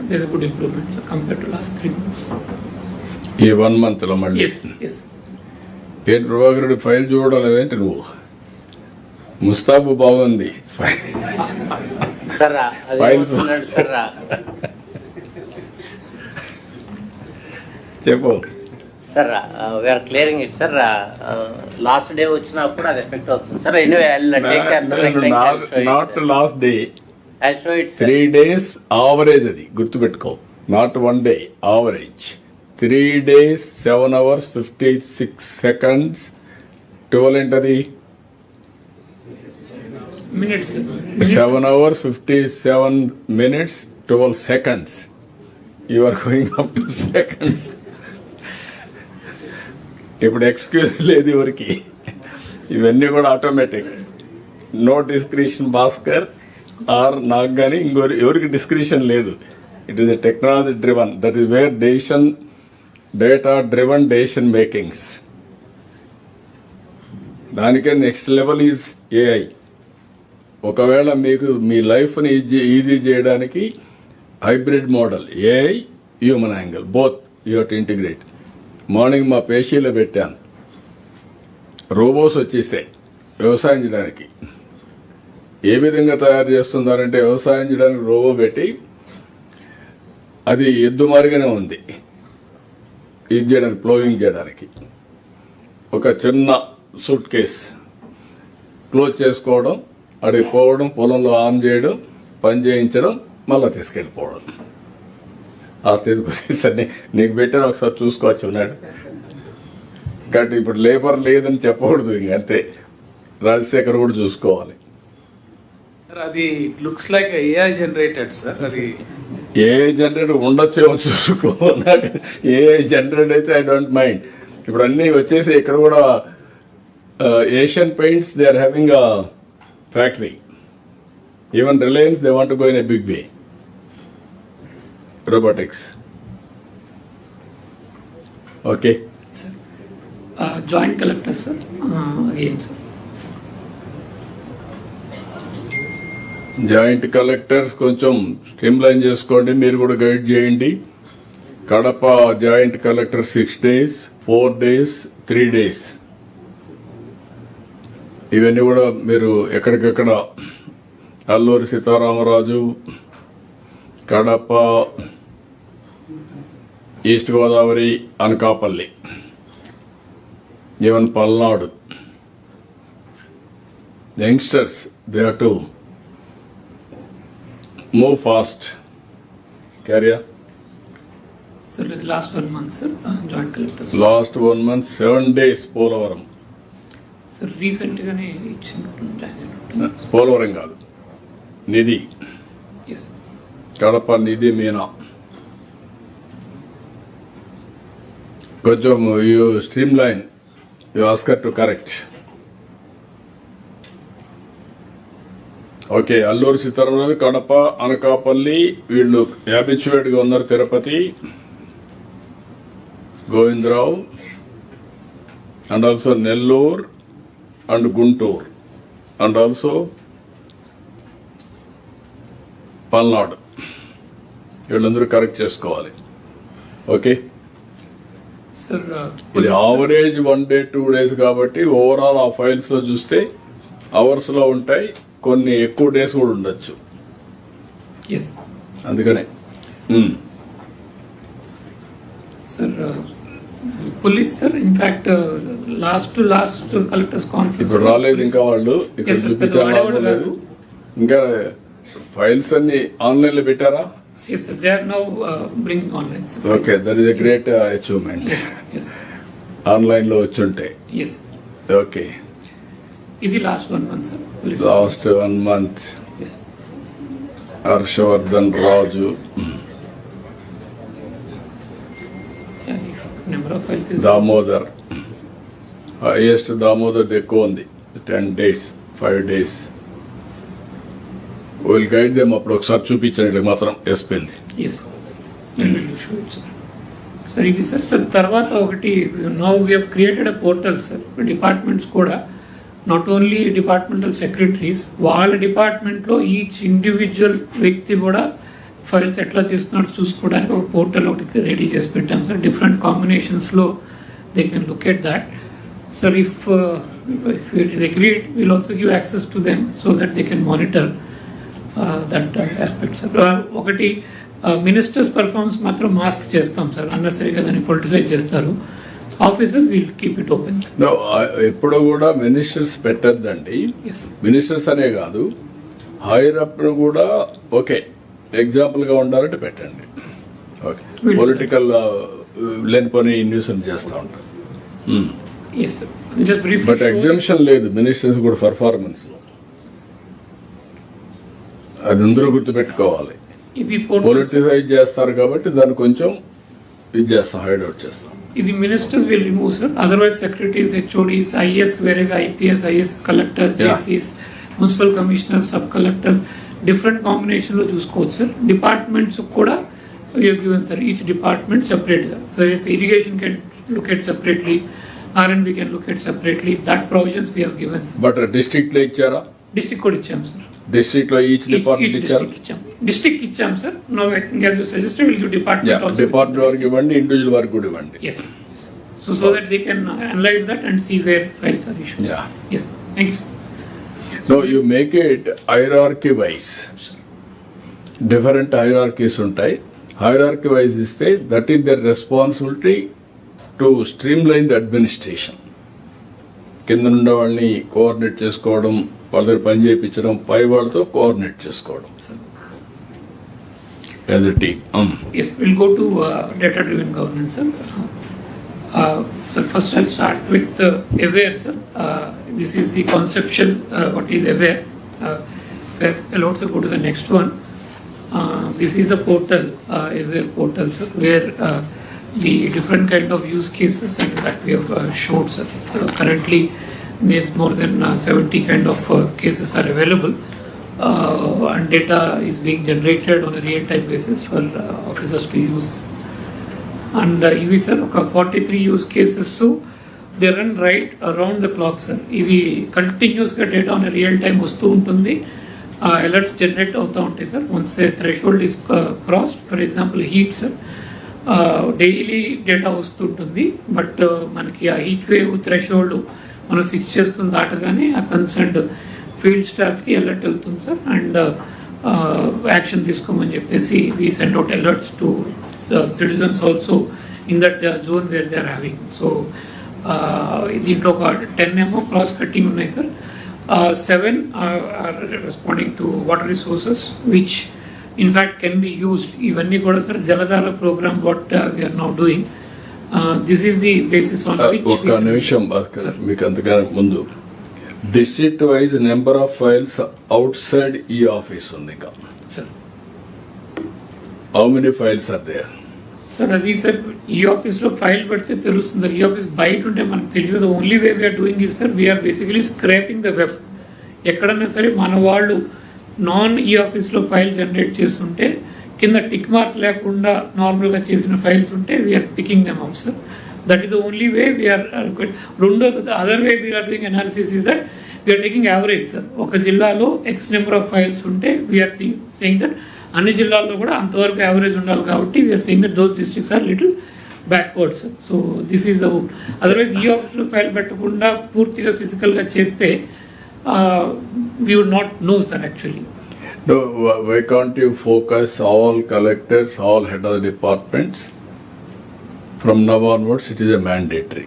there's a good improvement, sir, compared to last 3 months. ఈ 1 month లో మళ్ళీ Yes. ఏంటి ప్రభాకర్ రెడ్డి ఫైల్ చూడలేదేంటి నువ్వు? ముస్తాబు బాగుంది ఫైల్స్ చెప్పు sir. We are clearing it sir. Last day వచ్చినా కూడా అది ఎఫెక్ట్ అవుతుంది sir. Anyway not last day, I show it 3 days average, అది గుర్తుపెట్టుకో. Not 1 day average. 3 days 7 hours 56 seconds 12 ఏంటది Minutes. 7 hours 57 minutes 12 seconds. You are going up to seconds. ఇప్పుడు excuse లేదు ఎవరికి, ఇవన్నీ కూడా automatic. No discretion Bhaskar or నాకు కానీ ఎవరికి డిస్క్రిషన్ లేదు. It is a technology driven, that is where data driven decision makings. దానికే నెక్స్ట్ లెవెల్ ఈజ్ ఏఐ. ఒకవేళ మీకు మీ లైఫ్ని ఈజీ చేయడానికి hybrid model, AI human angle, both you have to integrate. Morning మా పేషీలో పెట్టాను, రోబోస్ వచ్చేసాయి వ్యవసాయం చేయడానికి. ఏ విధంగా తయారు చేస్తున్నారంటే, వ్యవసాయం చేయడానికి రోబో పెట్టి అది ఎద్దు మారిగానే ఉంది ఇది చేయడానికి, ప్లోయింగ్ చేయడానికి. ఒక చిన్న సూట్ కేస్ క్లోజ్ చేసుకోవడం, అడిగి పోవడం, పొలంలో ఆన్ చేయడం, పని చేయించడం, మళ్ళా తీసుకెళ్ళిపోవడం. ఆ స్టేజ్కి వచ్చేసరి నీకు పెట్టాను, ఒకసారి చూసుకోవచ్చు ఉన్నాడు. కాబట్టి ఇప్పుడు లేబర్ లేదని చెప్పకూడదు, ఇంకంతే. రాజశేఖర్ కూడా చూసుకోవాలి. అది looks like AI generated sir. అది ఏఐ జనరేటర్ ఉండొచ్చేమో చూసుకో. నాకు ఏఐ జనరేట్ అయితే ఐ డోంట్ మైండ్. ఇప్పుడు అన్ని వచ్చేసి ఇక్కడ కూడా Asian Paints they are having a factory. Even Reliance they want to go in a big way. Robotics. Okay Sir. Joint collector, sir. Again, sir. Joint collectors కొంచెం streamline చేసుకోండి, మీరు కూడా guide చేయండి. Kadapa joint collector 6 days, 4 days, 3 days. ఇవన్నీ కూడా మీరు ఎక్కడికెక్కడ Alluri Sitaramaraju, Kadapa, East Godavari, Anakapalli, even Palnadu. Youngsters they have to move fast. Carrier. Sir, the last 1 month, sir. Joint collector. Sir. Last 1 month, 7 days Polavaram. Sir, recent గానే ఇచ్చిన పోలవరం కాదు, నిధి. Yes. కడప నిధి మీనా. కొంచెం you streamline, you ask her to correct. Okay, Alluri Sitaramaraju, Kadapa, Anakapalli వీళ్ళు habituate గా ఉన్నారు. Tirupati, Govindarao, and also Nellore and Guntur, and also Palnadu. వీళ్ళందరూ correct చేసుకోవాలి. Okay, Sir, ఇది ఆవరేజ్ 1 day 2 days కాబట్టి ఓవరాల్ ఆ ఫైల్స్ లో చూస్తే అవర్స్ లో ఉంటాయి, కొన్ని ఎక్కువ డేస్ కూడా ఉండొచ్చు. yes. అందుకనే Sir, police, sir, in fact, last collectors conference. ఇప్పుడు రాలేదు ఇంకా వాళ్ళు, ఇక్కడ Yes, sir, చూపించాలి లేదు. ఇంకా ఫైల్స్ అన్ని ఆన్లైన్ లో పెట్టారా? Yes, sir, they are now bringing online, sir. Okay, that is a great achievement. Yes, yes, online లో వచ్చుంటాయి. yes. ఓకే, ఇది last 1 month, sir. Police. Last 1 month. Yes. Harshavardhan Raju, Yeah, if number of files is. Damodar, highest Damodar ఎక్కువ ఉంది, 10 days, 5 days. Will guide them. అప్పుడు ఒకసారి చూపించండి మాత్రం ఎస్పెల్ది. Yes. Sir, ఇది సార్ తర్వాత ఒకటి now we have created a portal sir. Departments కూడా నాట్ ఓన్లీ డిపార్ట్మెంటల్ సెక్రటరీస్, వాళ్ళ డిపార్ట్మెంట్లో ఈచ్ ఇండివిజువల్ వ్యక్తి కూడా ఫైల్స్ ఎట్లా చేస్తున్నాడు చూసుకోవడానికి ఒక పోర్టల్ ఒకటి రెడీ చేసి పెట్టాం సార్. డిఫరెంట్ కాంబినేషన్స్లో they can look at that. Sir, if it is agreed, we'll also give access to them so that they can monitor that aspect, sir. ఒకటి మినిస్టర్స్ పర్ఫార్మెన్స్ మాత్రం మాస్క్ చేస్తాం sir, అన్నెసరీగా దాన్ని politicise చేస్తారు. Offices will keep it open. ఎప్పుడు కూడా ministers పెట్టద్దండి. Ministers అనే కాదు, hire up కూడా ఓకే ఎగ్జాంపుల్ గా ఉండాలంటే పెట్టండి. ఓకే, పొలిటికల్ లేనిపోని న్యూస్ చేస్తూ ఉంటారు. Yes, sir. Just briefly. But exemption లేదు మినిస్టర్స్ కూడా పర్ఫార్మెన్స్ లో, అది అందరూ గుర్తుపెట్టుకోవాలి. ఇది పొలిటిసైజ్ చేస్తారు కాబట్టి దాన్ని కొంచెం ఇది చేస్తాం, హైడౌట్ చేస్తాం. ఇది ministers will remove sir. Otherwise secretaries, HODs, IAS వేరేగా, ఐపీఎస్, ఐఏఎస్ కలెక్టర్, జేసీస్, municipal commissioner, sub collectors different combination లో చూసుకోవచ్చు సార్. డిపార్ట్మెంట్స్ కూడా given sir, each department separate గా. So irrigation can look at separately, R&B can look at separately. That provisions we have given. But district లో ఇచ్చారా? District కూడా ఇచ్చాం sir. District లో each department ఇచ్చారు. డిస్ట్రిక్ట్ ఇచ్చాం sir. No I think as you suggested will give department also. Department వరకు ఇవ్వండి, individual వరకు కూడా ఇవ్వండి. yes so that they can analyze that and see where files are issued. Yes, thank you sir. So you make it hierarchy wise. Different hierarchies ఉంటాయి. Hierarchy wise ఇస్తే that is their responsibility to streamline the administration. కింద నుండి వాళ్ళని coordinate చేసుకోవడం, వాళ్ళ దగ్గర పని చేయించడం, పై వాళ్ళతో కోఆర్డినేట్ చేసుకోవడం as a team. Yes, we'll go to data driven governance, sir. So first I'll start with Aware, sir. This is the conceptual what is Aware. I'll also go to the next one. This is the portal, Aware portal, sir, where the different kind of use cases and that we have showed, sir. Currently there's more than 70 kind of cases are available, and data is being generated on a real-time basis for officers to use. And ఇవి sir ఒక 43 use cases they run right around the clock sir. ఇవి కంటిన్యూస్గా data on real time వస్తూ ఉంటుంది, alerts generate అవుతూ ఉంటాయి sir. Once the threshold is crossed, for example heat sir, daily data వస్తుంటుంది. But మనకి ఆ హీట్ వేవ్ థ్రెషోల్డ్ మనం ఫిక్స్ చేసుకుని దాటగానే ఆ కన్సర్న్డ్ ఫీల్డ్ స్టాఫ్కి అలర్ట్ వెళ్తుంది సార్. అండ్ యాక్షన్ తీసుకోమని చెప్పేసి we send out alerts to citizens also in that zone where they are having. So దీంట్లో ఒక 10 ఏమో క్రాస్ కట్టింగ్ ఉన్నాయి sir. 7 are responding to water resources which in fact can be used. ఇవన్నీ కూడా sir Jaladhara program what we're now doing. This is the basis on which. ఒక నిమిషం మీకు అంతకన్నా ముందు, district wise number of files outside ఈ office ఉంది ఇంకా sir. How many files are there? Sir అది సార్ ఈ ఆఫీస్ లో ఫైల్ పెడితే తెలుస్తుంది సార్. ఈ ఆఫీస్ బయట ఉంటే మనకు తెలియదు. Only way we are doing is sir, we're basically scraping the web. ఎక్కడన్నా సరే మన వాళ్ళు నాన్ ఈ ఆఫీస్లో ఫైల్ జనరేట్ చేస్తుంటే కింద టిక్ మార్క్ లేకుండా నార్మల్గా చేసిన ఫైల్స్ ఉంటే we are picking them up sir. That is the only way we are. రెండోది other way we are doing analysis is that we are taking average sir. ఒక జిల్లాలో ఎక్స్ నెంబర్ ఆఫ్ ఫైల్స్ ఉంటే వీఆర్ సేయింగ్ దట్ అన్ని జిల్లాల్లో కూడా అంతవరకు యావరేజ్ ఉండాలి కాబట్టి we are saying that those districts are little backwards. So this is the. Otherwise ఈ ఆఫీస్లో ఫైల్ పెట్టకుండా పూర్తిగా ఫిజికల్గా చేస్తే we would not know, sir, actually. No, why can't you focus all collectors, all head of the departments? From now onwards, it is a mandatory.